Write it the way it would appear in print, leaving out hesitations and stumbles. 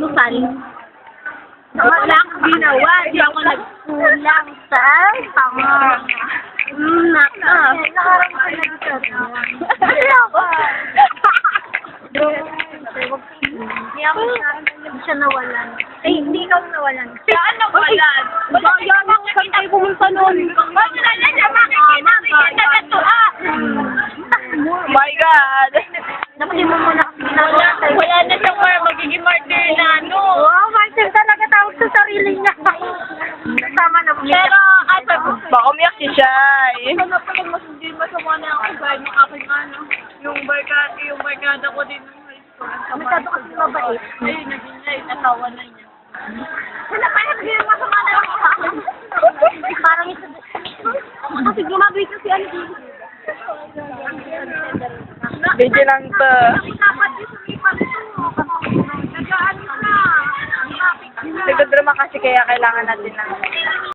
nag-almusal. Wala akong ginawa. Di ako nagkulang sa tama. Naka. Nakarang ka nagsasabi. Wala ba? Hindi siya nawalan. Hindi ikaw nawalan. Saan nawalan? Yan ang kantay pumunta noon. Wala na siya makikita. Kita ka to, ah! My God! Dapat di mo muna kasi ginagawa sa'yo. Wala na siyang magiging martyr na, no? Wow, Marcel talaga tawag sa sarili niya. Tama na. Pero, baka umiyak si Shai. Ano pala, mas hindi masama na ako dahil ng aking ano, yung barkada ko din ng high school. Masyado kasi mabait. Ayun, naging niya, natawa na niya. Wala pa yung hindi masama na lang sa akin. Parang isa. Kasi gumagawin kasi ano dito. Video lang to. Dapat yung sumipat ito. Nagaan na. Nagdadrama kasi kaya kailangan natin ng